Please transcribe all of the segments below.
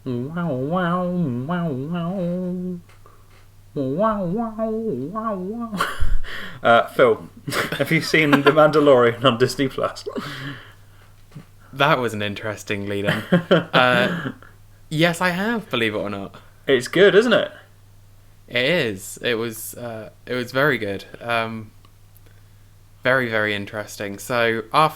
Wow, wow, wow, wow. Wow, wow, wow, wow. Phill, have you seen The Mandalorian on Disney Plus? That was an interesting lead-in. Yes, I have, believe it or not. It's good, isn't it? It is. It was very good. Very, very interesting. So I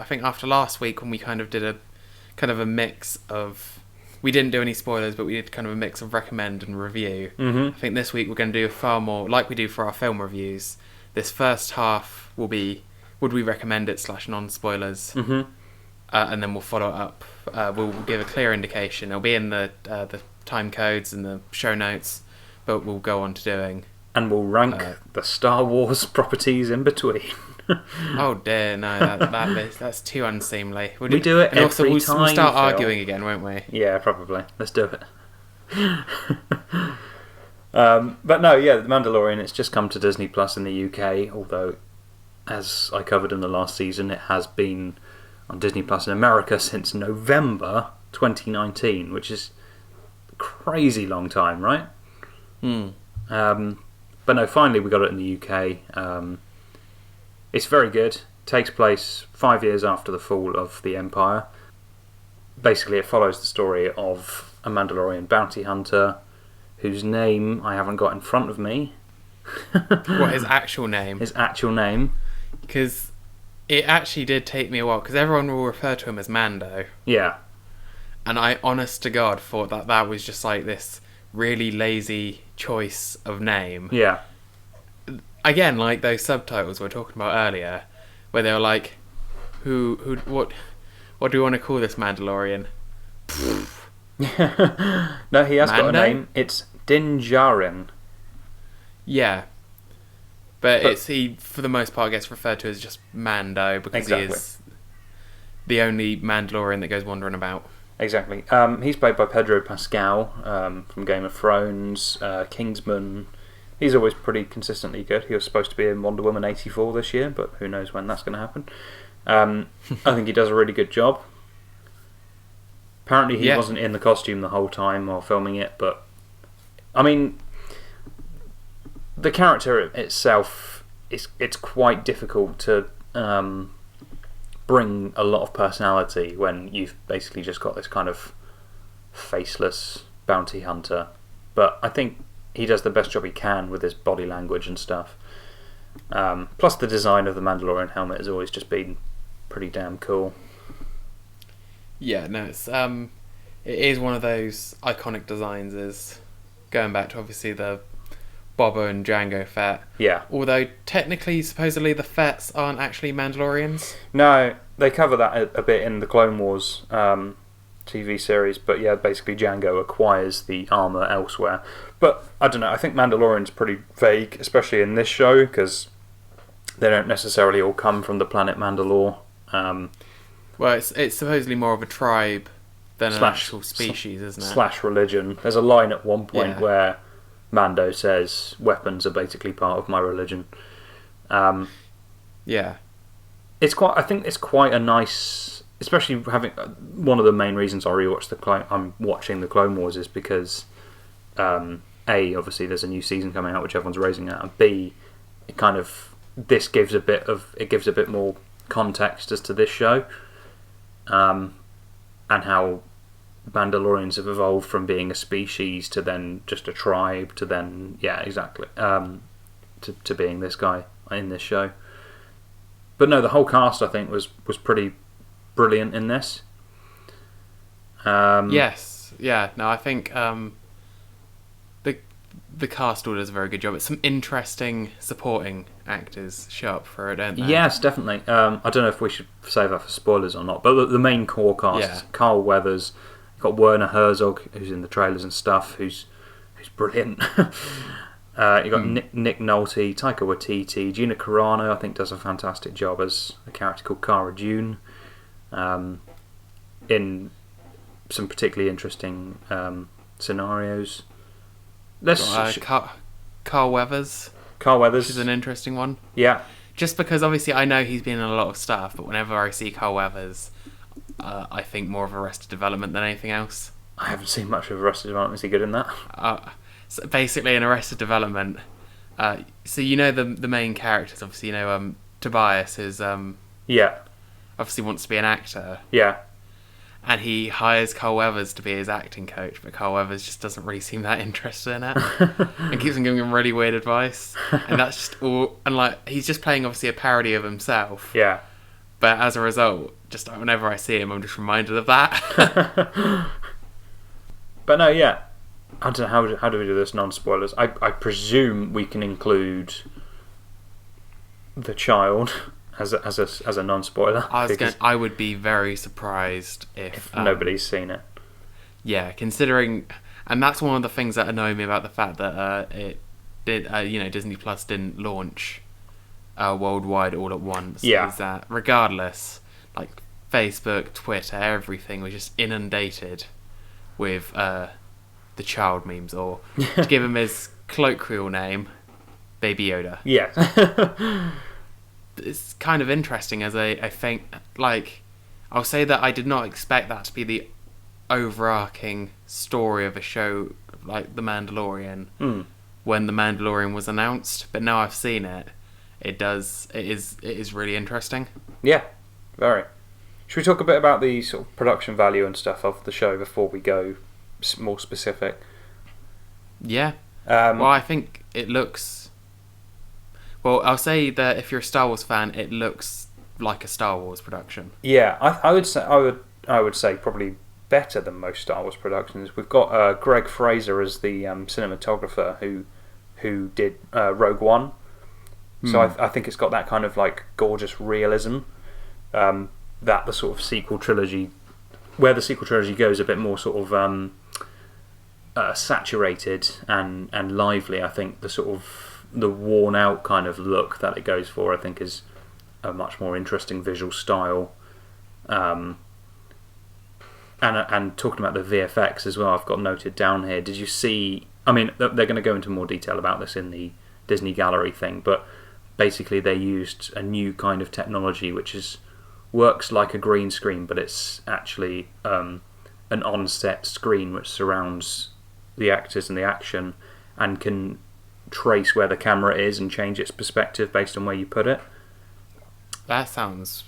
think after last week when we kind of did a mix of, we didn't do any spoilers, but we did kind of a mix of recommend and review. Mm-hmm. I think this week we're going to do far more, like we do for our film reviews. This first half will be, would we recommend it / non-spoilers? Mm-hmm. And then we'll follow it up. We'll give a clear indication. It'll be in the time codes and the show notes, but we'll go on to doing. And we'll rank the Star Wars properties in between. Oh dear, no, that's too unseemly. We do it and also every we'll time, start Phill. arguing again, won't we? Yeah, probably. Let's do it. But no, yeah, The Mandalorian, it's just come to Disney Plus in the UK, although, as I covered in the last season, it has been on Disney Plus in America since November 2019, which is a crazy long time, right? But no, finally we got it in the UK. It's very good. Takes place 5 years after the fall of the Empire. Basically, it follows the story of a Mandalorian bounty hunter whose name I haven't got in front of me. What, his actual name? His actual name. Because it actually did take me a while, because everyone will refer to him as Mando. Yeah. And I, honest to God, thought that was just like this really lazy choice of name. Yeah. Again, like those subtitles we were talking about earlier, where they were like, what do we want to call this Mandalorian? No, he has got a Mando? name. It's Din Djarin. Yeah. But he, for the most part, gets referred to as just Mando, because Exactly. he is the only Mandalorian that goes wandering about. Exactly. He's played by Pedro Pascal from Game of Thrones, Kingsman. He's always pretty consistently good. He was supposed to be in Wonder Woman 84 this year, but who knows when that's going to happen. I think he does a really good job. Apparently he wasn't in the costume the whole time while filming it, but I mean, the character itself, it's quite difficult to bring a lot of personality when you've basically just got this kind of faceless bounty hunter. But I think he does the best job he can with his body language and stuff. Plus the design of the Mandalorian helmet has always just been pretty damn cool. Yeah, no, it is one of those iconic designs, is going back to obviously the Boba and Jango Fett. Yeah. Although technically, supposedly the Fetts aren't actually Mandalorians. No, they cover that a bit in the Clone Wars TV series, but yeah, basically Jango acquires the armour elsewhere. But I don't know, I think Mandalorian's pretty vague, especially in this show, because they don't necessarily all come from the planet Mandalore. Well, it's supposedly more of a tribe than an actual species, isn't it? / religion. There's a line at one point Yeah. where Mando says, "Weapons are basically part of my religion." Yeah. I think it's quite a nice, especially having one of the main reasons I'm watching the Clone Wars is because A, obviously there's a new season coming out which everyone's raising at, and B, this gives a bit more context as to this show, and how Mandalorians have evolved from being a species to then just a tribe to then to being this guy in this show. But no, the whole cast I think was pretty brilliant in this. Yes. Yeah. No, I think the cast all does a very good job. It's some interesting supporting actors show up for it, don't they? Yes, definitely. I don't know if we should save that for spoilers or not, but the main core cast, Carl Weathers, you've got Werner Herzog, who's in the trailers and stuff, who's brilliant. You've got Nick Nolte, Taika Waititi, Gina Carano, I think does a fantastic job as a character called Cara Dune, in some particularly interesting scenarios. Carl Weathers. Carl Weathers, Which is an interesting one. Yeah. Just because obviously I know he's been in a lot of stuff, but whenever I see Carl Weathers, I think more of Arrested Development than anything else. I haven't seen much of Arrested Development. Is he good in that? So basically, in Arrested Development, so you know the main characters. Obviously, you know Tobias is Yeah. obviously wants to be an actor, Yeah. and he hires Carl Weathers to be his acting coach, but Carl Weathers just doesn't really seem that interested in it, and keeps on giving him really weird advice, and that's just all. And like he's just playing obviously a parody of himself. Yeah. But as a result, just whenever I see him, I'm just reminded of that. But no, yeah. I don't know, how do we do this non-spoilers? I presume we can include the child as a non-spoiler. I would be very surprised if nobody's seen it. Yeah, considering, and that's one of the things that annoy me about the fact that it did, Disney Plus didn't launch worldwide all at once. Yeah. Is that regardless, like Facebook, Twitter, everything was just inundated with the child memes, or to give him his colloquial name, Baby Yoda. Yeah. It's kind of interesting as I think, like, I'll say that I did not expect that to be the overarching story of a show like The Mandalorian when The Mandalorian was announced, but now I've seen it, it is really interesting. Yeah, very. Should we talk a bit about the sort of production value and stuff of the show before we go more specific? Yeah. Well, I think it looks... Well, I'll say that if you're a Star Wars fan, it looks like a Star Wars production. Yeah, I would say probably better than most Star Wars productions. We've got Greg Fraser as the cinematographer who did Rogue One. So I think it's got that kind of like gorgeous realism that the sort of sequel trilogy, where the sequel trilogy goes a bit more sort of saturated and lively. I think the sort of the worn out kind of look that it goes for, I think, is a much more interesting visual style. And talking about the VFX as well, I've got noted down here. Did you see? I mean, they're going to go into more detail about this in the Disney Gallery thing, but basically they used a new kind of technology which works like a green screen, but it's actually an on-set screen which surrounds the actors and the action and can trace where the camera is and change its perspective based on where you put it. That sounds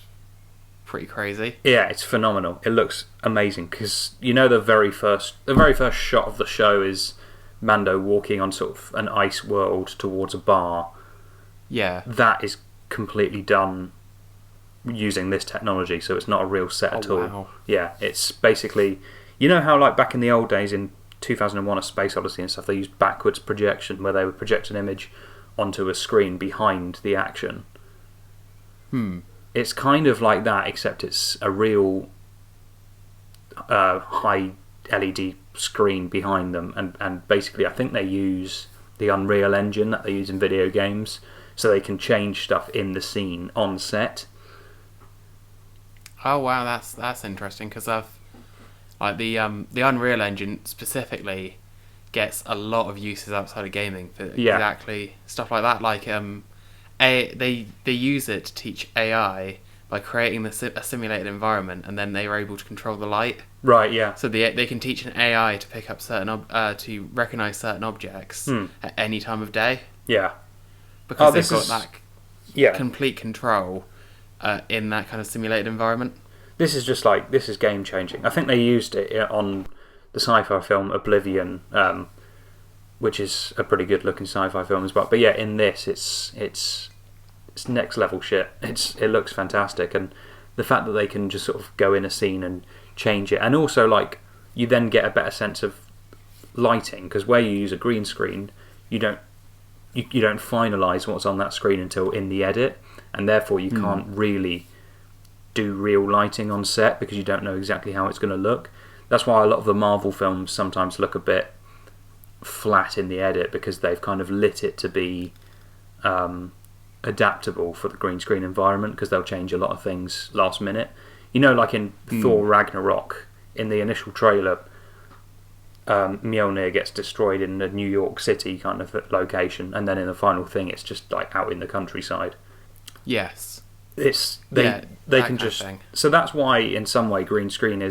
pretty crazy. Yeah, it's phenomenal. It looks amazing because the very first shot of the show is Mando walking on sort of an ice world towards a bar. Yeah, that is completely done using this technology, so it's not a real set at all. Wow. Yeah, it's basically, how like back in the old days in 2001 A Space Odyssey and stuff, they used backwards projection where they would project an image onto a screen behind the action. It's kind of like that, except it's a real high LED screen behind them, and basically I think they use the Unreal Engine that they use in video games, so they can change stuff in the scene on set. Oh wow, that's interesting, because like the Unreal Engine specifically gets a lot of uses outside of gaming for exactly stuff like that. Like they use it to teach AI by creating a simulated environment, and then they are able to control the light. Right. Yeah. So they can teach an AI to pick up to recognize certain objects at any time of day. Yeah. Because they've got that complete control in that kind of simulated environment. This is game changing. I think they used it on the sci-fi film Oblivion, which is a pretty good looking sci-fi film as well. But yeah, in this, it's next level shit. It looks fantastic, and the fact that they can just sort of go in a scene and change it, and also like you then get a better sense of lighting, because where you use a green screen, you don't finalise what's on that screen until in the edit, and therefore you can't really do real lighting on set because you don't know exactly how it's going to look. That's why a lot of the Marvel films sometimes look a bit flat in the edit, because they've kind of lit it to be adaptable for the green screen environment, because they'll change a lot of things last minute. Like in Thor Ragnarok, in the initial trailer, Mjolnir gets destroyed in a New York City kind of location, and then in the final thing it's just like out in the countryside. Yes. They can just... So that's why in some way green screen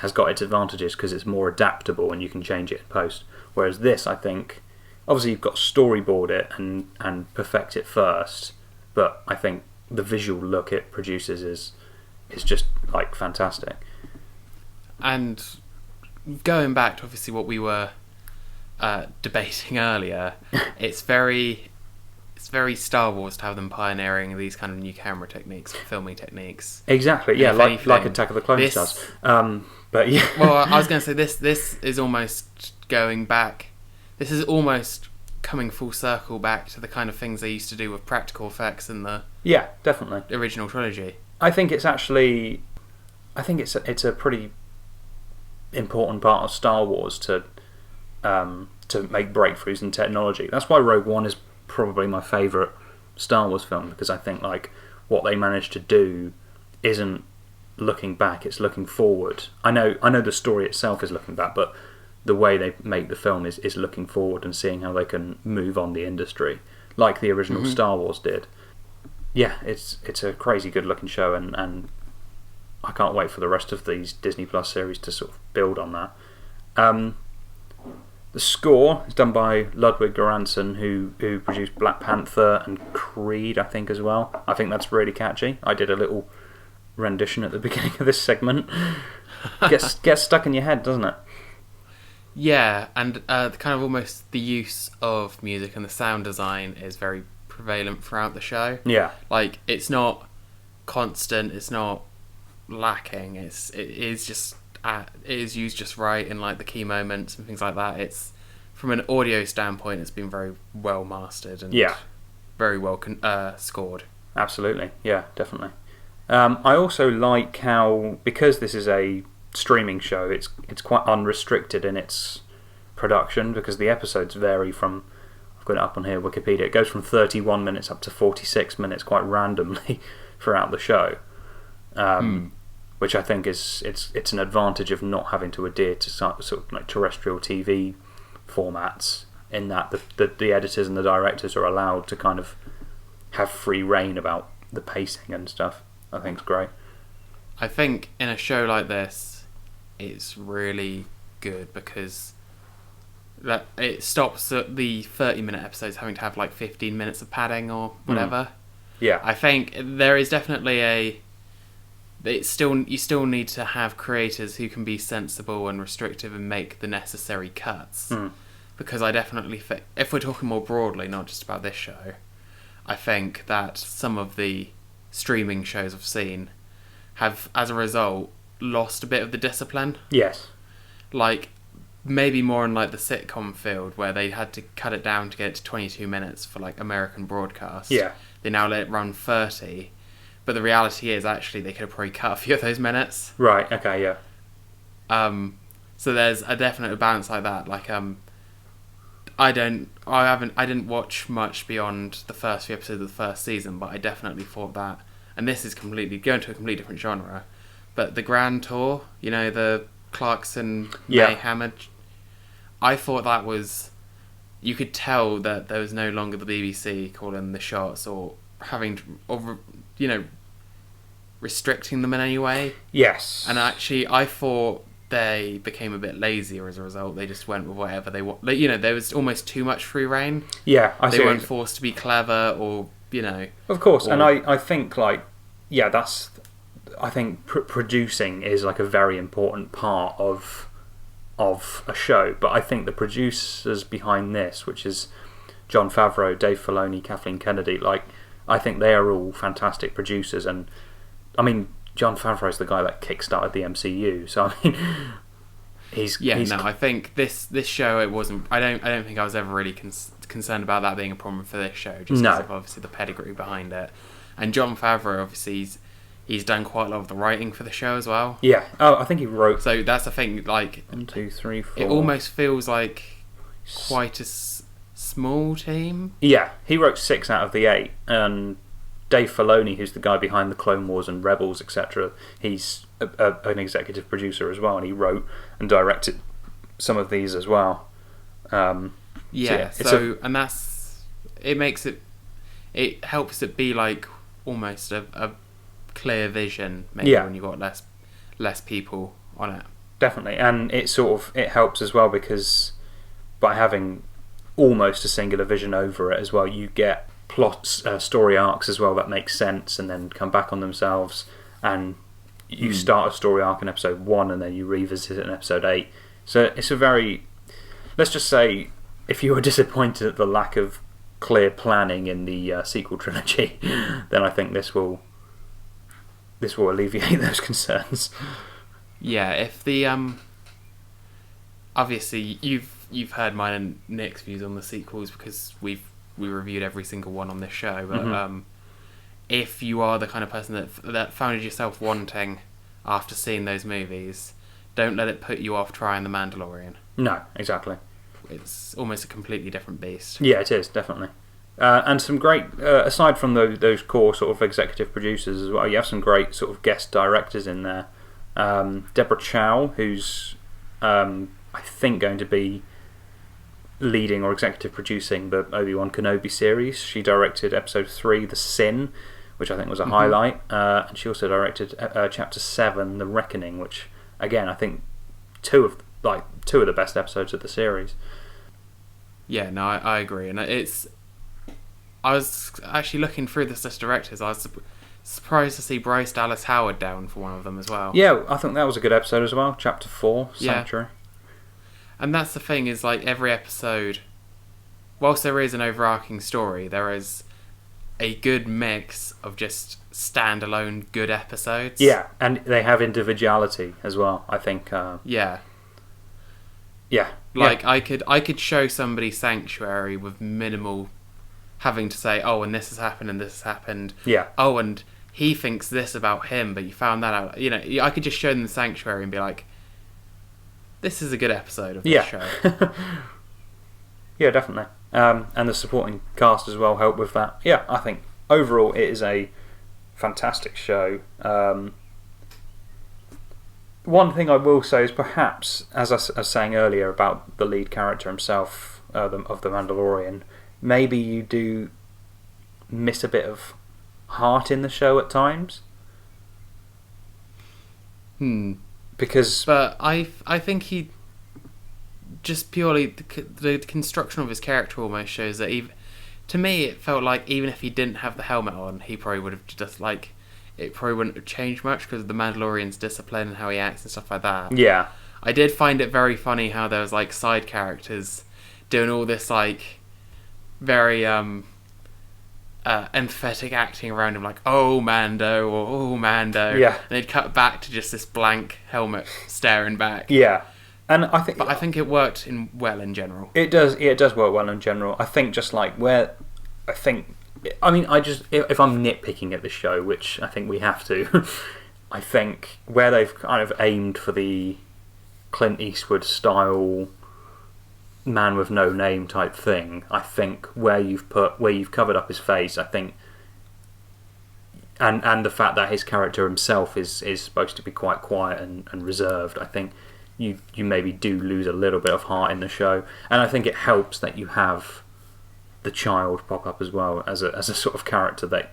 has got its advantages because it's more adaptable and you can change it in post. Whereas this, I think, obviously you've got to storyboard it and perfect it first, but I think the visual look it produces is just like fantastic. And going back to obviously what we were debating earlier, it's very Star Wars to have them pioneering these kind of new camera techniques, filming techniques. Exactly, yeah, like Attack of the Clones does. But yeah. Well, I was going to say this is almost going back. This is almost coming full circle back to the kind of things they used to do with practical effects in the definitely original trilogy. I think it's actually, it's a pretty important part of Star Wars to make breakthroughs in technology. That's why Rogue One is probably my favourite Star Wars film, because I think like what they managed to do isn't looking back, it's looking forward. I know the story itself is looking back, but the way they make the film is looking forward and seeing how they can move on the industry, like the original Star Wars did. Yeah, it's a crazy good looking show, and I can't wait for the rest of these Disney Plus series to sort of build on that. The score is done by Ludwig Göransson, who produced Black Panther and Creed, I think, as well. I think that's really catchy. I did a little rendition at the beginning of this segment. Gets stuck in your head, doesn't it? Yeah, and the kind of almost the use of music and the sound design is very prevalent throughout the show. Yeah. Like, it's not constant, it's not lacking, it is used just right in like the key moments and things like that. It's, from an audio standpoint, it's been very well mastered and very well scored. Absolutely, yeah, definitely. I also like how, because this is a streaming show, it's quite unrestricted in its production, because the episodes vary from, I've got it up on here, Wikipedia, it goes from 31 minutes up to 46 minutes quite randomly throughout the show. Which I think it's an advantage of not having to adhere to sort of like terrestrial TV formats, in that the editors and the directors are allowed to kind of have free reign about the pacing and stuff. I think it's great. I think in a show like this, it's really good because that it stops at the 30-minute episodes having to have like 15 minutes of padding or whatever. Yeah. I think there is definitely you still need to have creators who can be sensible and restrictive and make the necessary cuts. Because I definitely think, if we're talking more broadly, not just about this show, I think that some of the streaming shows I've seen have, as a result, lost a bit of the discipline. Yes. Like, maybe more in like the sitcom field, where they had to cut it down to get it to 22 minutes for like American broadcast. Yeah. They now let it run 30. But the reality is, actually, they could have probably cut a few of those minutes. Right. Okay. Yeah. So there's a definite balance like that. Like, I didn't watch much beyond the first few episodes of the first season, but I definitely thought that, and this is completely going to a completely different genre, but the Grand Tour, you know, the Clarkson May Hammer, I thought that was, you could tell that there was no longer the BBC calling the shots or restricting them in any way. Yes. And actually, I thought they became a bit lazier as a result. They just went with whatever they want. You know, there was almost too much free reign. Yeah, They weren't forced to be clever or, you know. Of course, and I think, like, I think producing is like a very important part of a show. But I think the producers behind this, which is Jon Favreau, Dave Filoni, Kathleen Kennedy, like, I think they are all fantastic producers. And I mean, Jon Favreau's the guy that kickstarted the MCU, so I mean, I think this show, it wasn't. I don't think I was ever really concerned about that being a problem for this show, just because of obviously the pedigree behind it. And Jon Favreau, obviously, he's done quite a lot of the writing for the show as well. Yeah. Oh, I think he wrote. So that's the thing. Like 1, 2, 3, 4. It almost feels like quite a small team. Yeah, he wrote 6 out of the 8, and Dave Filoni, who's the guy behind the Clone Wars and Rebels, etc., he's an executive producer as well, and he wrote and directed some of these as well. And it helps it be like almost a clear vision, maybe when you've got less people on it. definitely, and it helps as well because by having almost a singular vision over it as well, you get plots, story arcs as well that make sense and then come back on themselves, and you start a story arc in episode 1 and then you revisit it in episode 8. So it's a very, let's just say, if you were disappointed at the lack of clear planning in the sequel trilogy, then I think this will alleviate those concerns. Yeah, if the obviously you've heard mine and Nick's views on the sequels because we reviewed every single one on this show, but if you are the kind of person that found yourself wanting after seeing those movies, don't let it put you off trying The Mandalorian. No, exactly. It's almost a completely different beast. Yeah, it is, definitely. And some great, aside from those core sort of executive producers as well, you have some great sort of guest directors in there. Deborah Chow, who's I think going to be leading or executive producing the Obi-Wan Kenobi series. She directed episode 3, The Sin, which I think was a highlight, and she also directed chapter 7, The Reckoning, which again I think two of the best episodes of the series. Yeah, no, I agree, and I was actually looking through this list of directors. I was surprised to see Bryce Dallas Howard down for one of them as well. Yeah, I think that was a good episode as well. Chapter 4, Sanctuary. Yeah. And that's the thing, is like every episode, whilst there is an overarching story, there is a good mix of just standalone good episodes. Yeah, and they have individuality as well, I think. Yeah. Like, I could show somebody Sanctuary with minimal having to say, oh, and this has happened and this has happened. Yeah. Oh, and he thinks this about him, but you found that out. You know, I could just show them Sanctuary and be like, this is a good episode of this show. Yeah, definitely. And the supporting cast as well help with that. Yeah, I think overall it is a fantastic show. One thing I will say is perhaps, as I was saying earlier about the lead character himself of The Mandalorian, maybe you do miss a bit of heart in the show at times. But I think he just purely the construction of his character almost shows that to me it felt like even if he didn't have the helmet on, he probably would have just like it probably wouldn't have changed much because of the Mandalorian's discipline and how he acts and stuff like that. Yeah, I did find it very funny how there was like side characters doing all this like very empathetic acting around him, like "Oh Mando" or "Oh Mando." Yeah, and they'd cut back to just this blank helmet staring back. Yeah, and I think it worked well in general. It does. Yeah, it does work well in general. I think just like where I think. I mean, if I'm nitpicking at the show, which I think we have to, I think where they've kind of aimed for the Clint Eastwood style man with no name type thing, I think where you've covered up his face, I think, and the fact that his character himself is supposed to be quite quiet and reserved, I think you maybe do lose a little bit of heart in the show, and I think it helps that you have the child pop up as well as a sort of character that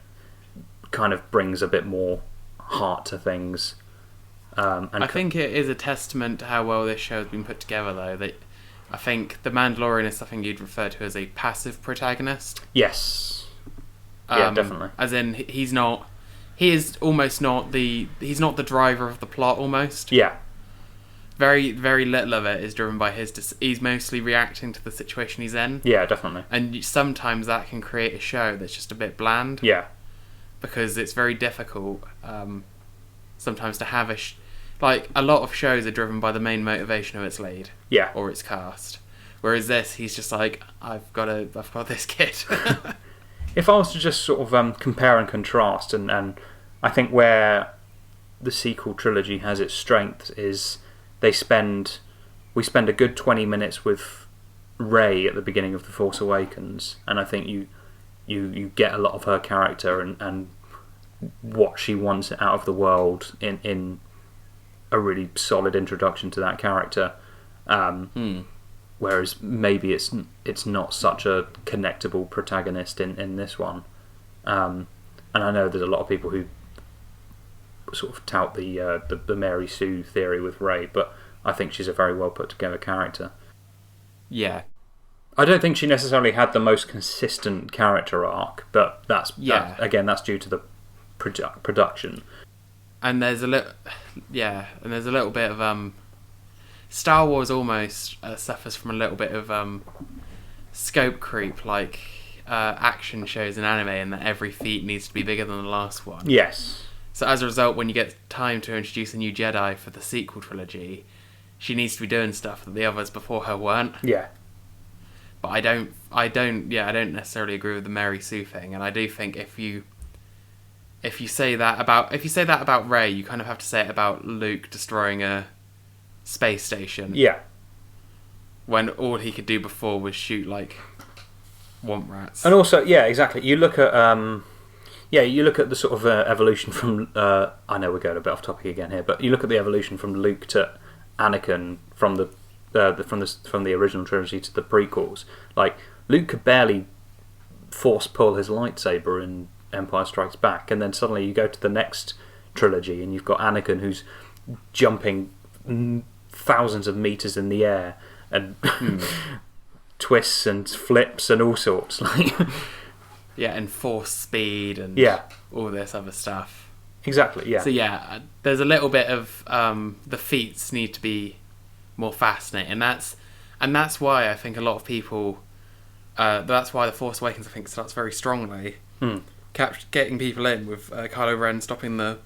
kind of brings a bit more heart to things. And I think it is a testament to how well this show has been put together, though. That I think the Mandalorian is something you'd refer to as a passive protagonist. Yes. Yeah, definitely. As in, he's not the driver of the plot almost. Yeah. Very, very little of it is driven by he's mostly reacting to the situation he's in. Yeah, definitely. And sometimes that can create a show that's just a bit bland. Yeah. Because it's very difficult sometimes to have like a lot of shows are driven by the main motivation of its lead. Yeah. Or its cast. Whereas this, he's just like, I've got this kid. If I was to just sort of compare and contrast, and I think where the sequel trilogy has its strength is we spend a good 20 minutes with Rey at the beginning of The Force Awakens, and I think you get a lot of her character and what she wants out of the world in a really solid introduction to that character. Whereas maybe it's not such a connectable protagonist in this one. And I know there's a lot of people who sort of tout the Mary Sue theory with Rey, but I think she's a very well put together character. Yeah. I don't think she necessarily had the most consistent character arc, but that's due to the production. And there's a little bit of Star Wars almost suffers from a little bit of scope creep, like action shows in anime, and that every feat needs to be bigger than the last one. Yes. So as a result, when you get time to introduce a new Jedi for the sequel trilogy, she needs to be doing stuff that the others before her weren't. Yeah. But I don't necessarily agree with the Mary Sue thing, and I do think if you say that about Rey, you kind of have to say it about Luke destroying a space station. Yeah. When all he could do before was shoot like womp rats. And also, yeah, exactly. You look at the sort of evolution from. I know we're going a bit off topic again here, but you look at the evolution from Luke to Anakin from the original trilogy to the prequels. Like, Luke could barely force pull his lightsaber in Empire Strikes Back, and then suddenly you go to the next trilogy and you've got Anakin who's jumping thousands of meters in the air and twists and flips and all sorts. Yeah, and force speed and all this other stuff. Exactly, yeah. So yeah, there's a little bit of the feats need to be more fascinating, and that's why I think a lot of people. That's why The Force Awakens, I think, starts very strongly, getting people in with Kylo Ren stopping the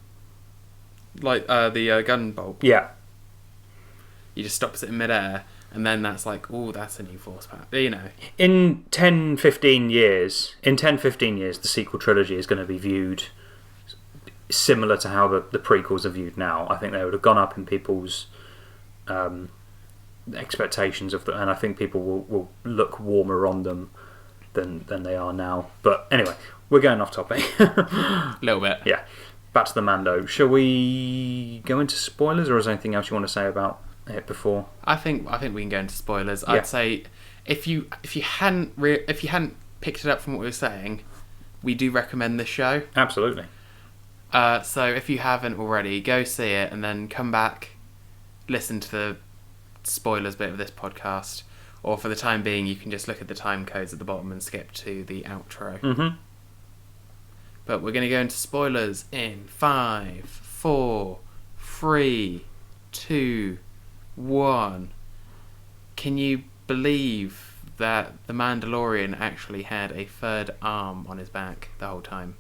gun bolt. Yeah, he just stops it in midair, and then that's like, oh, that's a new Force power. You know, in 10-15 years, the sequel trilogy is going to be viewed similar to how the prequels are viewed now. I think they would have gone up in people's expectations of and I think people will look warmer on them than they are now. But anyway, we're going off topic. A little bit. Yeah. Back to the Mando. Shall we go into spoilers, or is there anything else you want to say about it before? I think we can go into spoilers. I'd say if you hadn't picked it up from what we were saying, we do recommend this show. Absolutely. So if you haven't already, go see it and then come back, listen to the spoilers bit of this podcast, or for the time being you can just look at the time codes at the bottom and skip to the outro. Mm-hmm. But we're going to go into spoilers in 5, 4, 3, 2, 1. Can you believe that the Mandalorian actually had a third arm on his back the whole time?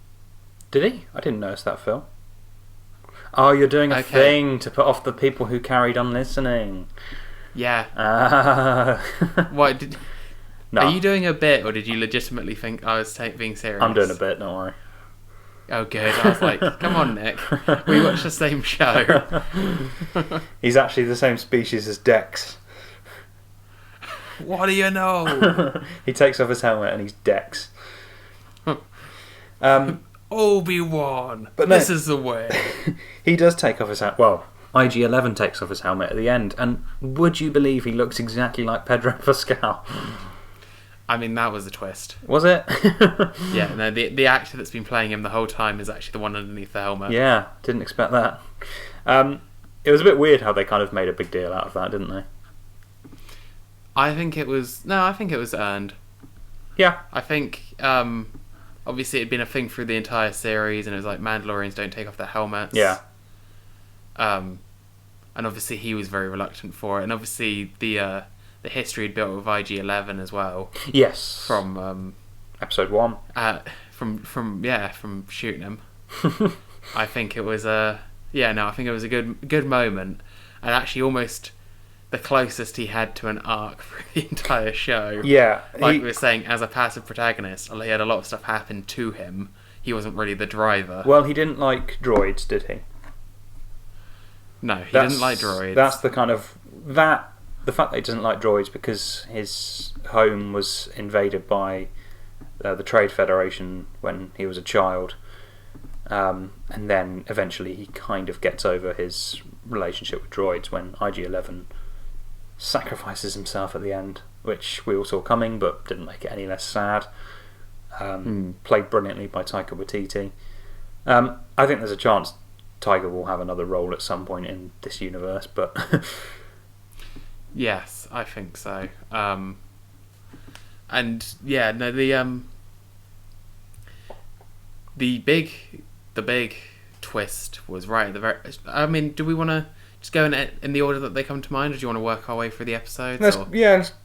Did he? I didn't notice that, Phil. Oh, you're doing a thing to put off the people who carried on listening. Yeah. What did? No. Are you doing a bit, or did you legitimately think I was being serious? I'm doing a bit. Don't worry. Oh, good. I was like, come on, Nick. We watch the same show. He's actually the same species as Dex. What do you know? He takes off his helmet and he's Dex. Obi-Wan. But no, this is the way. He does take off his helmet. Well, IG-11 takes off his helmet at the end, and would you believe he looks exactly like Pedro Pascal? I mean, that was a twist. Was it? Yeah, no, the actor that's been playing him the whole time is actually the one underneath the helmet. Yeah, didn't expect that. It was a bit weird how they kind of made a big deal out of that, didn't they? I think it was earned. Yeah. I think, obviously it'd been a thing through the entire series, and it was like, Mandalorians don't take off their helmets. Yeah. And obviously he was very reluctant for it, and obviously the history had built with IG-11 as well. Yes. From episode 1. From shooting him. I think it was I think it was a good moment, and actually almost the closest he had to an arc for the entire show. Yeah. Like we were saying, as a passive protagonist, he had a lot of stuff happen to him. He wasn't really the driver. Well, he didn't like droids, did he? No, he didn't like droids. That's the kind of... The fact that he doesn't like droids because his home was invaded by the Trade Federation when he was a child. And then eventually he kind of gets over his relationship with droids when IG-11 sacrifices himself at the end, which we all saw coming but didn't make it any less sad. Played brilliantly by Taika Waititi. I think there's a chance Tiger will have another role at some point in this universe, but Yes, I think so. And yeah, no, the big twist was right at the very. I mean, do we want to just go in the order that they come to mind, or do you want to work our way through the episodes? Let's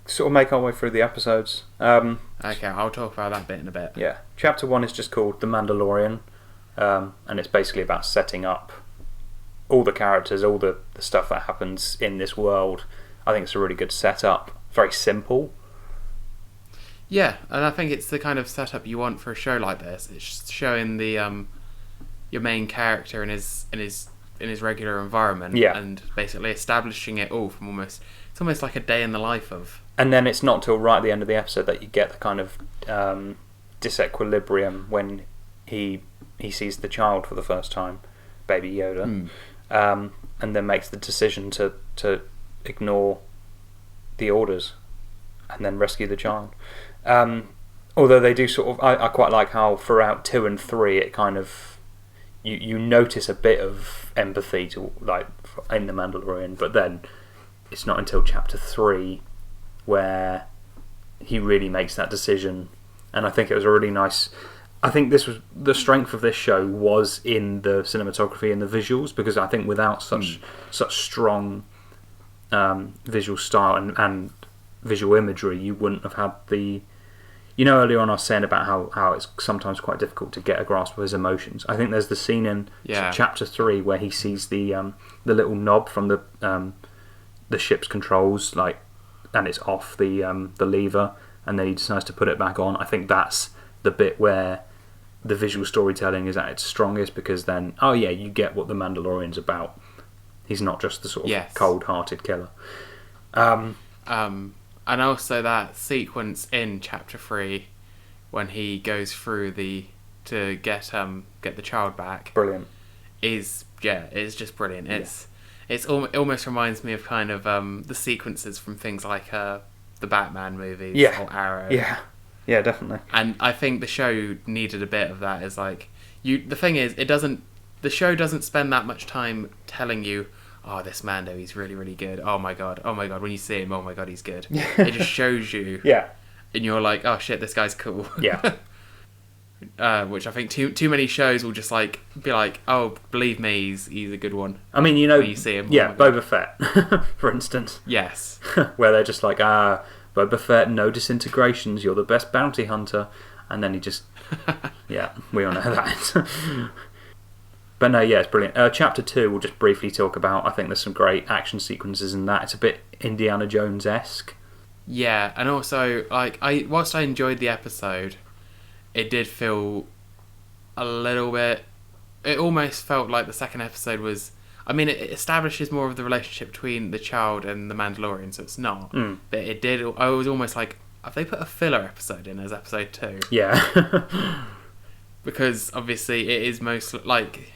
sort of make our way through the episodes. Okay, I'll talk about that bit in a bit. Yeah, chapter 1 is just called The Mandalorian, and it's basically about setting up all the characters, all the stuff that happens in this world. I think it's a really good setup. Very simple. Yeah, and I think it's the kind of setup you want for a show like this. It's showing the your main character in his regular environment, and basically establishing it all from it's almost like a day in the life of. And then it's not till right at the end of the episode that you get the kind of disequilibrium when he sees the child for the first time, Baby Yoda, and then makes the decision to ignore the orders and then rescue the child. Although they do sort of, I quite like how throughout 2 and 3 it kind of you notice a bit of empathy to like in the Mandalorian, but then it's not until chapter 3 where he really makes that decision. And I think it was a really nice. I think this was the strength of this show was in the cinematography and the visuals, because I think without such strong visual style and visual imagery, you wouldn't have had the. Earlier on I was saying about how it's sometimes quite difficult to get a grasp of his emotions. I think there's the scene in chapter 3 where he sees the little knob from the ship's controls, like, and it's off the lever, and then he decides to put it back on. I think that's the bit where the visual storytelling is at its strongest, because then you get what the Mandalorian's about. He's not just the sort of cold-hearted killer. And also that sequence in chapter 3 when he goes through to get the child back. Brilliant. It's just brilliant. It almost reminds me of kind of the sequences from things like the Batman movies or Arrow. Yeah, definitely. And I think the show needed a bit of that. Is like the thing is, the show doesn't spend that much time telling you, oh, this Mando, he's really, really good. Oh my god, when you see him, oh my god, he's good. It just shows you. Yeah. And you're like, oh shit, this guy's cool. Yeah. Which I think too many shows will just like be like, oh, believe me, he's a good one. I mean, when you see him. Yeah, Boba Fett, for instance. Yes. Where they're just like, Boba Fett, no disintegrations, you're the best bounty hunter. And then he just... yeah, we all know that. But no, yeah, it's brilliant. Chapter 2 we'll just briefly talk about. I think there's some great action sequences in that. It's a bit Indiana Jones-esque. Yeah, and also, like, whilst I enjoyed the episode, it did feel a little bit... It almost felt like the second episode was... I mean, it establishes more of the relationship between the child and the Mandalorian, so it's not. But it did... I was almost like, have they put a filler episode in as episode 2? Yeah. Because, obviously, it is most... Like...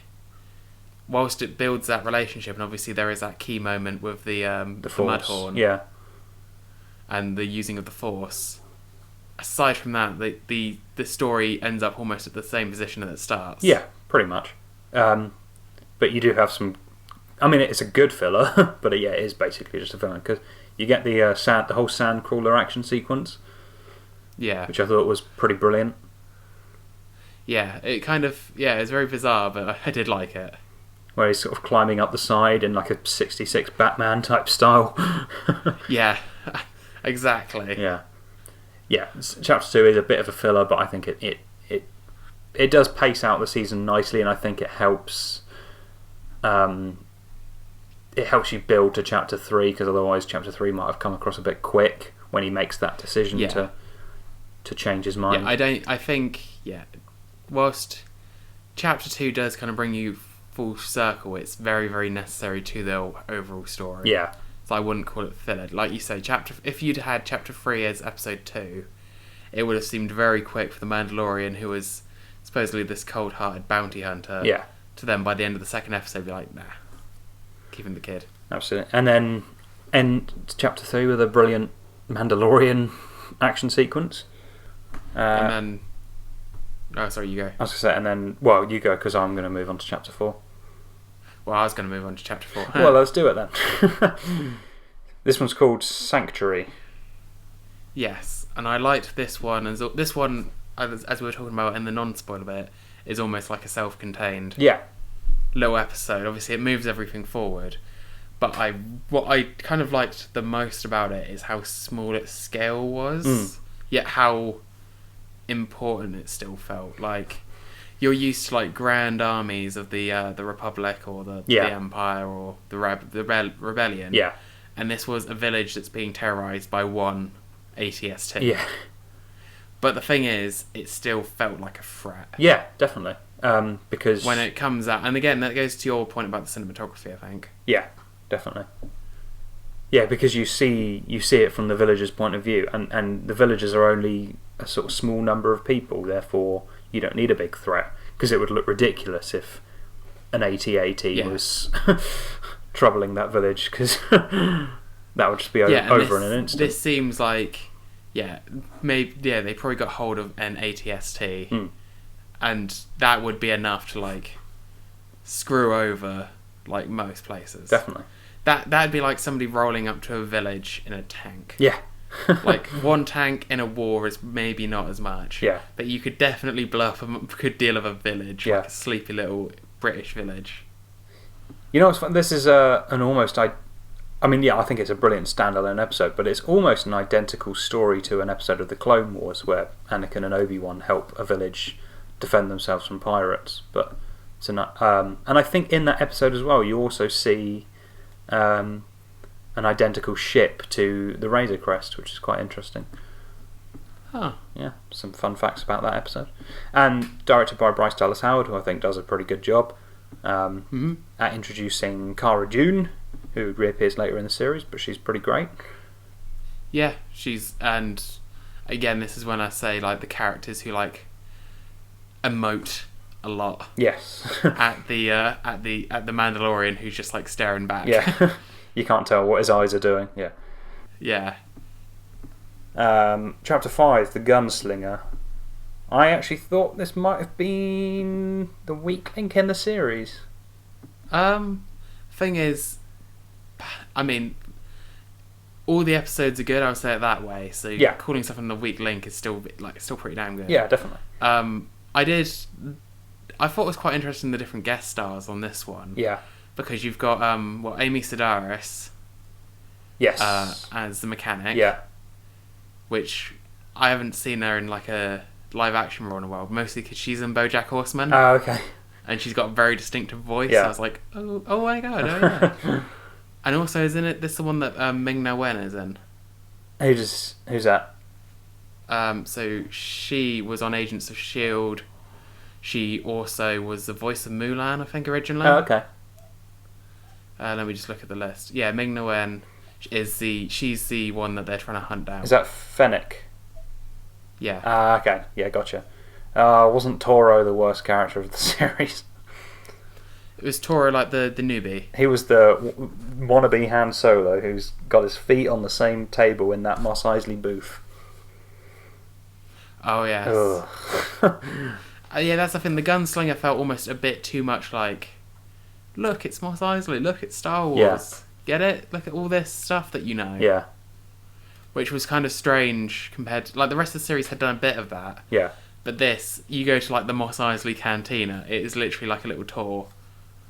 Whilst it builds that relationship, and obviously there is that key moment with the Mudhorn, and the using of the Force. Aside from that, the story ends up almost at the same position that it starts. Yeah, pretty much. But you do have some. I mean, it's a good filler, but it is basically just a filler, because you get the whole Sandcrawler action sequence. Yeah, which I thought was pretty brilliant. Yeah, it kind of it's very bizarre, but I did like it. Where he's sort of climbing up the side in like a 66 Batman type style. Yeah, exactly. Yeah. Chapter 2 is a bit of a filler, but I think it does pace out the season nicely, and I think it helps. It helps you build to chapter 3, because otherwise chapter 3 might have come across a bit quick when he makes that decision to change his mind. I think whilst chapter 2 does kind of bring you full circle, it's very, very necessary to the overall story. Yeah. So I wouldn't call it filler. Like you say, if you'd had chapter 3 as episode 2, it would have seemed very quick for the Mandalorian, who was supposedly this cold-hearted bounty hunter, to then by the end of the second episode be like, nah, keeping the kid. Absolutely. And then end chapter 3 with a brilliant Mandalorian action sequence. And then... Oh, sorry, you go. I was going to say, and then... Well, you go, because I'm going to move on to chapter 4. Well, I was going to move on to chapter 4. Well, let's do it then. This one's called Sanctuary. Yes, and I liked this one. And this one, as we were talking about in the non-spoiler bit, is almost like a self-contained little episode. Obviously, it moves everything forward. But what I kind of liked the most about it is how small its scale was, yet how important it still felt. Like, you're used to like grand armies of the Republic or the Empire or the Rebellion. Yeah. And this was a village that's being terrorised by one ATST. Yeah. But the thing is, it still felt like a threat. Yeah, definitely. Because when it comes out, and again, that goes to your point about the cinematography, I think. Yeah, definitely. Yeah, because you see it from the villagers' point of view, and the villagers are only a sort of small number of people, therefore you don't need a big threat, because it would look ridiculous if an AT-AT was troubling that village, because that would just be over in an instant. This seems like, they probably got hold of an ATST, and that would be enough to like screw over like most places. Definitely. That'd be like somebody rolling up to a village in a tank. Yeah. Like, one tank in a war is maybe not as much. Yeah. But you could definitely blow up a good deal of a village, like a sleepy little British village. You know what's fun? This is an almost... I think it's a brilliant standalone episode, but it's almost an identical story to an episode of the Clone Wars where Anakin and Obi-Wan help a village defend themselves from pirates. But it's and I think in that episode as well, you also see an identical ship to the Razor Crest, which is quite interesting. Huh. Yeah, some fun facts about that episode. And directed by Bryce Dallas Howard, who I think does a pretty good job at introducing Cara Dune, who reappears later in the series, but she's pretty great. Yeah, and again, this is when I say like the characters who like emote a lot. Yes. at the Mandalorian, who's just like staring back. Yeah. You can't tell what his eyes are doing. Yeah. Yeah. Chapter 5, The Gunslinger. I actually thought this might have been the weak link in the series. Thing is, I mean, all the episodes are good, I'll say it that way. So calling something the weak link is still pretty damn good. Yeah, definitely. I thought it was quite interesting the different guest stars on this one. Yeah. Because you've got Amy Sedaris. Yes. As the mechanic. Yeah. Which I haven't seen her in like a live action role in a while, mostly because she's in BoJack Horseman. Oh, okay. And she's got a very distinctive voice. Yeah. I was like, oh my god, yeah. And also, isn't it this the one that Ming-Na Wen is in? Who's that? So she was on Agents of S.H.I.E.L.D. She also was the voice of Mulan, I think, originally. Oh, okay. Let me just look at the list. Yeah, Ming-Na Wen she's the one that they're trying to hunt down. Is that Fennec? Yeah. Ah, okay. Yeah, gotcha. Wasn't Toro the worst character of the series? It was Toro, like the newbie. He was the wannabe Han Solo who's got his feet on the same table in that Mos Eisley booth. Oh, yes. Yeah, that's the thing. The Gunslinger felt almost a bit too much like, look, it's Mos Eisley, look, it's Star Wars. Yeah. Get it? Look at all this stuff that you know. Yeah. Which was kind of strange compared to... Like, the rest of the series had done a bit of that. Yeah. But this, you go to, like, the Mos Eisley Cantina, it is literally like a little tour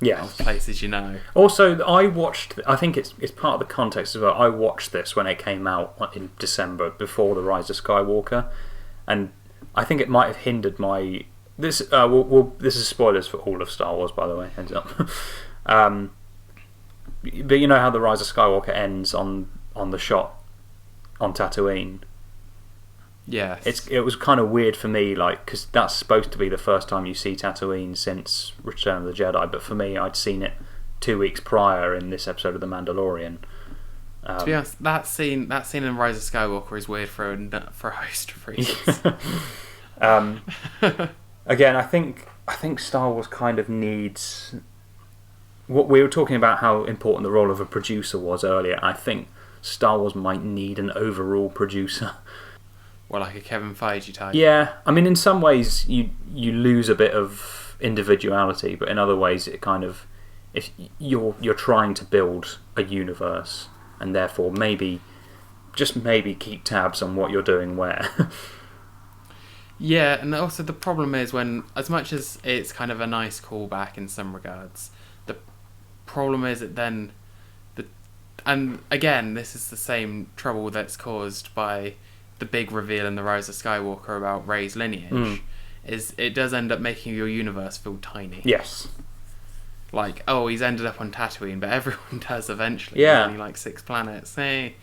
of places you know. Also, I think it's part of the context as well. I watched this when it came out in December, before The Rise of Skywalker, and I think it might have hindered my... This is spoilers for all of Star Wars, by the way, heads up. But you know how The Rise of Skywalker ends on the shot on Tatooine? Yeah. It was kind of weird for me, like, because that's supposed to be the first time you see Tatooine since Return of the Jedi, but for me, I'd seen it 2 weeks prior in this episode of The Mandalorian. To be honest, that scene in Rise of Skywalker is weird for a host of reasons. Again, I think Star Wars kind of needs... What we were talking about, how important the role of a producer was earlier. I think Star Wars might need an overall producer. Well, like a Kevin Feige type. Yeah, I mean, in some ways you lose a bit of individuality, but in other ways it kind of, if you're trying to build a universe, and therefore maybe keep tabs on what you're doing where. Yeah, and also the problem is when, as much as it's kind of a nice callback in some regards, the problem is that then, and again, this is the same trouble that's caused by the big reveal in The Rise of Skywalker about Rey's lineage, is it does end up making your universe feel tiny. Yes. Like, oh, he's ended up on Tatooine, but everyone does eventually. Yeah. There's only like 6 planets. Hey.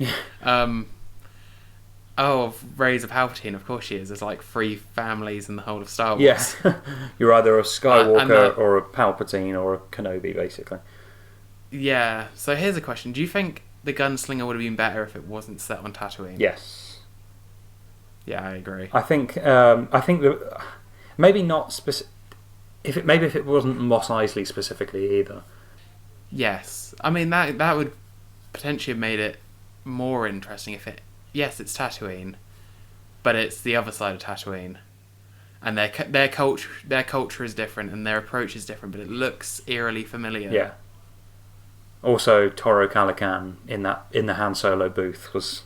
Oh, Rey's a Palpatine, of course she is. There's like 3 families in the whole of Star Wars. Yeah. You're either a Skywalker or a Palpatine or a Kenobi, basically. Yeah. So here's a question. Do you think the Gunslinger would have been better if it wasn't set on Tatooine? Yes. Yeah, I agree. I think that maybe not specific. If it wasn't Mos Eisley specifically either. Yes. I mean, that would potentially have made it more interesting if it... Yes, it's Tatooine, but it's the other side of Tatooine, and their culture is different and their approach is different, but it looks eerily familiar. Yeah. Also, Toro Calican in the Han Solo booth was.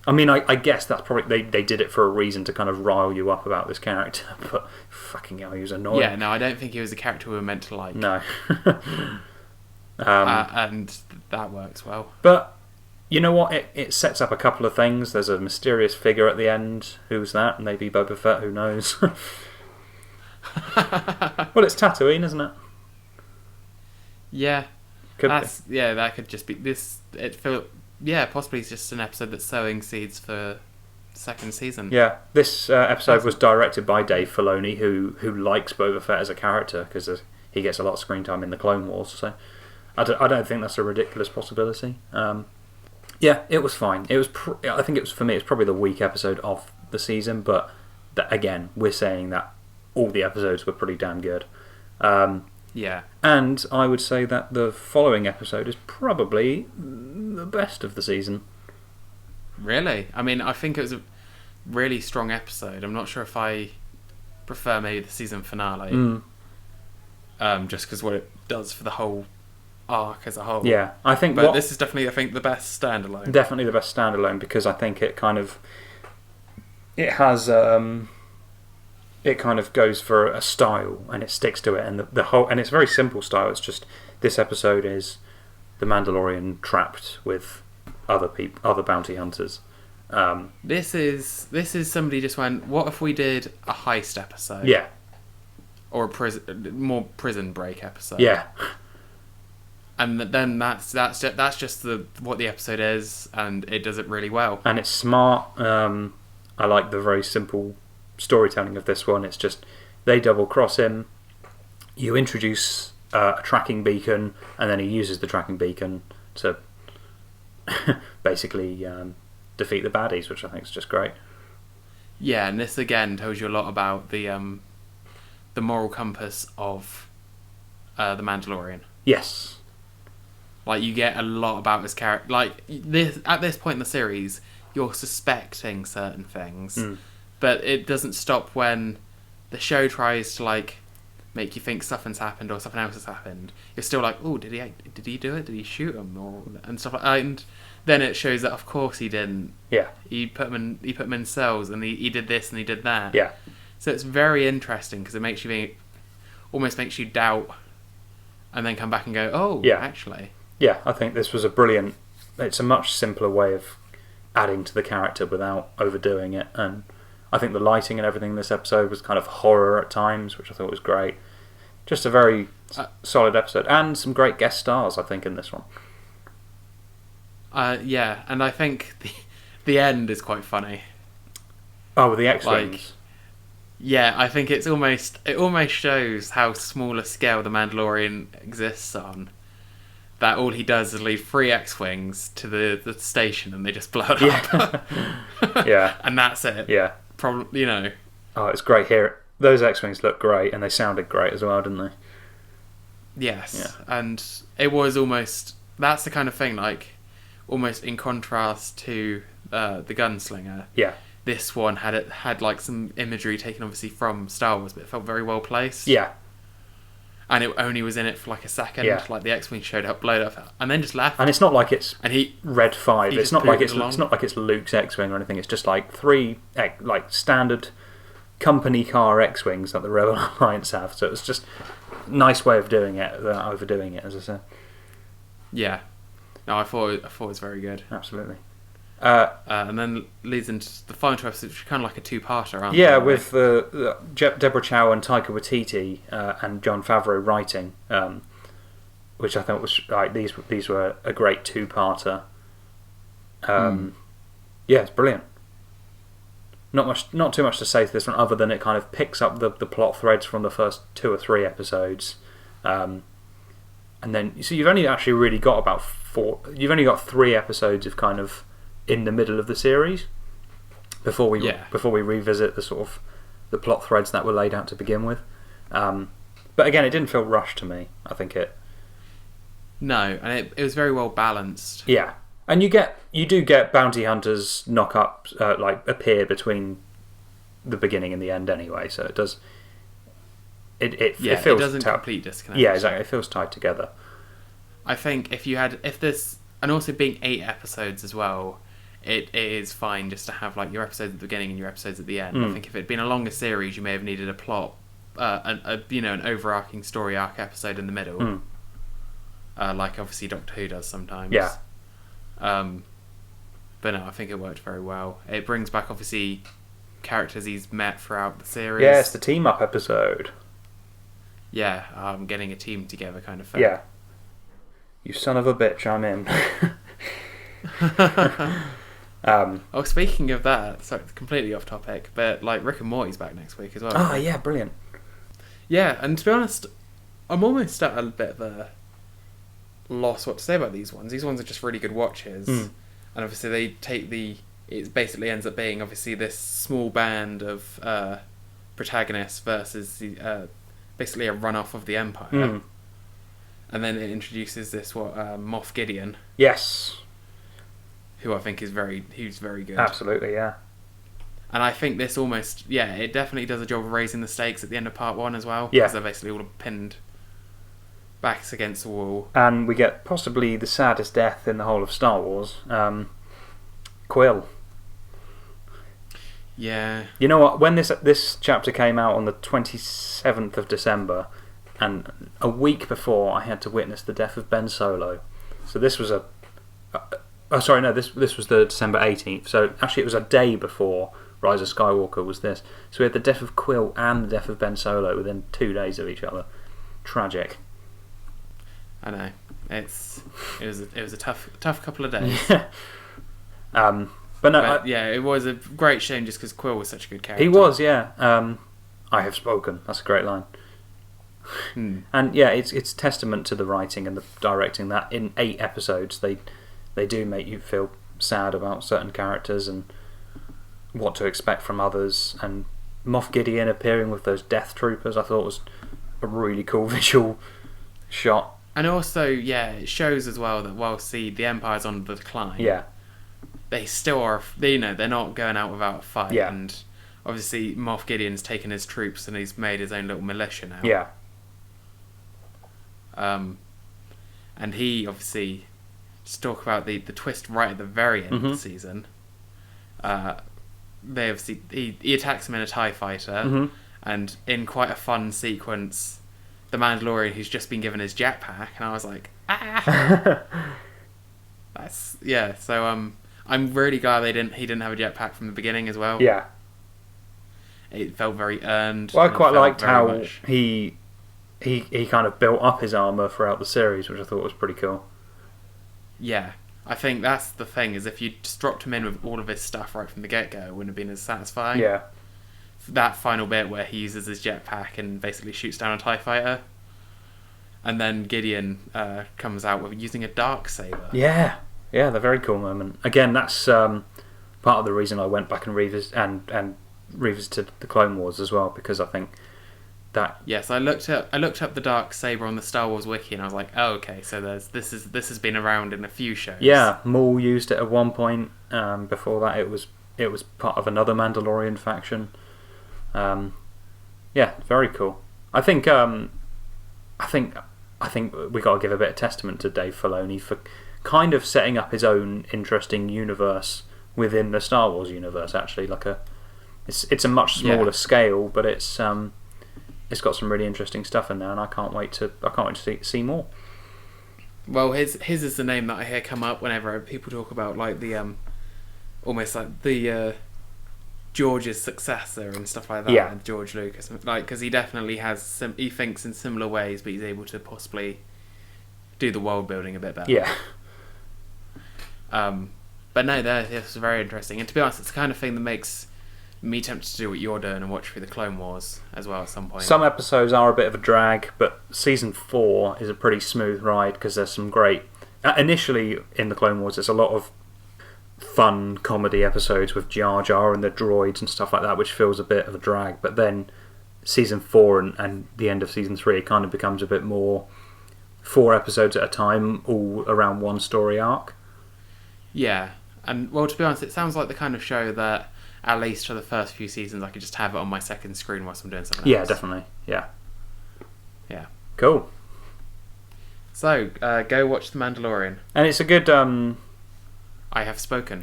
I mean, I guess that's probably they did it for a reason to kind of rile you up about this character, but fucking hell, he was annoying. Yeah, no, I don't think he was a character we were meant to like. No. And that works well. But. You know what? It sets up a couple of things. There's a mysterious figure at the end. Who's that? Maybe Boba Fett. Who knows? Well, it's Tatooine, isn't it? Yeah. Could be. Yeah, that could just be this. Possibly it's just an episode that's sowing seeds for second season. Yeah, this episode was directed by Dave Filoni, who likes Boba Fett as a character because he gets a lot of screen time in the Clone Wars. So I don't think that's a ridiculous possibility. Yeah, it was fine. It was. I think it was, for me, it's probably the weak episode of the season. But again, we're saying that all the episodes were pretty damn good. Yeah. And I would say that the following episode is probably the best of the season. Really? I mean, I think it was a really strong episode. I'm not sure if I prefer maybe the season finale. Just because what it does for the whole arc as a whole. Yeah, I think. But this is definitely, I think, the best standalone. Definitely the best standalone, because I think it kind of goes for a style and it sticks to it, and the whole, and it's a very simple style. It's just this episode is the Mandalorian trapped with other bounty hunters. This is somebody just went, what if we did a heist episode? Yeah. Or a more prison break episode? Yeah. And then that's just what the episode is, and it does it really well. And it's smart. I like the very simple storytelling of this one. It's just they double cross him. You introduce a tracking beacon, and then he uses the tracking beacon to basically defeat the baddies, which I think is just great. Yeah, and this again tells you a lot about the moral compass of the Mandalorian. Yes. Like, you get a lot about his character. Like, at this point in the series, you're suspecting certain things, but it doesn't stop when the show tries to, like, make you think something's happened or something else has happened. You're still like, oh, did he do it? Did he shoot him? And stuff like that. And then it shows that, of course, he didn't. Yeah. He put them in cells, and he did this and he did that. Yeah. So it's very interesting because it makes you almost makes you doubt, and then come back and go, oh, yeah. Actually. Yeah, I think this was it's a much simpler way of adding to the character without overdoing it, and I think the lighting and everything in this episode was kind of horror at times, which I thought was great. Just a very solid episode, and some great guest stars, I think, in this one. Yeah, and I think the end is quite funny. Oh, with the X-Wings. Like, yeah, I think it almost shows how small a scale the Mandalorian exists on. That all he does is leave 3 X-Wings to the station, and they just blow it up. Yeah. And that's it. Yeah. Probably, Oh, it's great here. Those X-Wings look great, and they sounded great as well, didn't they? Yes. Yeah. And it was almost... That's the kind of thing, like, almost in contrast to the Gunslinger. Yeah. This one had like some imagery taken obviously from Star Wars, but it felt very well placed. Yeah. and it only was in it for like a second. Yeah. Like the X-wing showed up, blowed up, and then just left. And it's not like it's and Red 5. It's not like it's not like it's Luke's X-wing or anything. It's just like 3 like standard company car X-wings that the Rebel Alliance have. So it's just a nice way of doing it without overdoing it, as I said. Yeah. No, I thought it was very good. Absolutely. And then leads into the final 2 episodes, which are kind of like a 2-parter, aren't they? Yeah, with Deborah Chow and Taika Waititi and Jon Favreau writing, which I thought was like these were a great 2-parter. Yeah, it's brilliant. Not too much to say to this one, other than it kind of picks up the plot threads from the first 2 or 3 episodes, and then so you've only actually really got about 4. You've only got 3 episodes of kind of in the middle of the series before we revisit the sort of the plot threads that were laid out to begin with. But again, it didn't feel rushed to me. I think it. No, and it was very well balanced. Yeah, and you do get bounty hunters knock up like appear between the beginning and the end anyway. So it does. It feels it doesn't complete disconnect. Yeah, exactly. It feels tied together. I think if this, and also being 8 episodes as well, it is fine just to have like your episodes at the beginning and your episodes at the end. I think if it had been a longer series, you may have needed a plot, an overarching story arc episode in the middle, like obviously Doctor Who does sometimes. Yeah. But no, I think it worked very well. It brings back obviously characters he's met throughout the series. Yeah, it's the team up episode. Yeah, getting a team together kind of thing. Yeah. You son of a bitch, I'm in. Speaking of that, sorry, completely off topic, but like Rick and Morty's back next week as well. Oh, yeah, brilliant. Yeah, and to be honest, I'm almost at a bit of a loss what to say about these ones. These ones are just really good watches, and obviously they take it basically ends up being obviously this small band of protagonists versus basically a runoff of the Empire, and then it introduces this Moff Gideon. Yes. Who I think is very good. Absolutely, yeah. And I think this it definitely does a job of raising the stakes at the end of part 1 as well. Yeah. Because they're basically all pinned backs against the wall. And we get possibly the saddest death in the whole of Star Wars. Quill. Yeah. You know what? When this chapter came out on the 27th of December, and a week before, I had to witness the death of Ben Solo. So this was this was the December 18th. So actually, it was a day before Rise of Skywalker was this. So we had the death of Quill and the death of Ben Solo within 2 days of each other. Tragic. I know. It was a tough couple of days. But yeah, it was a great shame just because Quill was such a good character. He was, yeah. I have spoken. That's a great line. And yeah, it's testament to the writing and the directing that in 8 episodes they do make you feel sad about certain characters and what to expect from others. And Moff Gideon appearing with those Death Troopers, I thought was a really cool visual shot. And also, yeah, it shows as well that whilst the Empire's on the decline, yeah, they still are. They're not going out without a fight. Yeah. And obviously, Moff Gideon's taken his troops and he's made his own little militia now. Yeah. And he obviously, just talk about the twist right at the very end of the season. They obviously he attacks him in a TIE fighter, and in quite a fun sequence, the Mandalorian who's just been given his jetpack, and I was like, that's yeah. So I'm really glad he didn't have a jetpack from the beginning as well. Yeah. It felt very earned. Well, I quite liked how he kind of built up his armour throughout the series, which I thought was pretty cool. Yeah, I think that's the thing, is if you just dropped him in with all of his stuff right from the get-go, it wouldn't have been as satisfying. Yeah. That final bit where he uses his jetpack and basically shoots down a TIE fighter, and then Gideon comes out with using a dark saber. Yeah, the very cool moment. Again, that's part of the reason I went back and revisited the Clone Wars as well, because I think that. Yes, I looked up the dark saber on the Star Wars wiki, and I was like, oh, okay, so this has been around in a few shows. Yeah, Maul used it at one point. Before that, it was part of another Mandalorian faction. Yeah, very cool. I think I think we got to give a bit of testament to Dave Filoni for kind of setting up his own interesting universe within the Star Wars universe. Actually, it's a much smaller scale, but it's got some really interesting stuff in there, and I can't wait to see more. Well, his is the name that I hear come up whenever people talk about like the almost like the George's successor and stuff like that. Yeah. And George Lucas, like, because he definitely has he thinks in similar ways, but he's able to possibly do the world building a bit better. Yeah. But no, it's very interesting, and to be honest, it's the kind of thing that makes me tempted to do what you're doing and watch through the Clone Wars as well at some point. Some episodes are a bit of a drag, but season 4 is a pretty smooth ride because there's some great. Initially in the Clone Wars, there's a lot of fun comedy episodes with Jar Jar and the droids and stuff like that, which feels a bit of a drag. But then season 4 and the end of season 3, it kind of becomes a bit more 4 episodes at a time, all around one story arc. Yeah, and well, to be honest, it sounds like the kind of show that, at least for the first few seasons, I could just have it on my second screen whilst I'm doing something else. Yeah, definitely. Yeah. Cool. So, go watch The Mandalorian. And it's a good... I have spoken.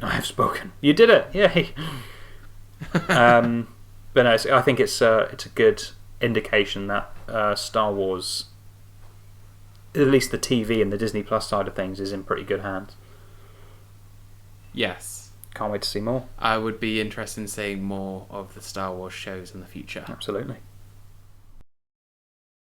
You did it! Yay! But no, I think it's a good indication that Star Wars, at least the TV and the Disney Plus side of things, is in pretty good hands. Yes. Can't wait to see more. I would be interested in seeing more of the Star Wars shows in the future. Absolutely.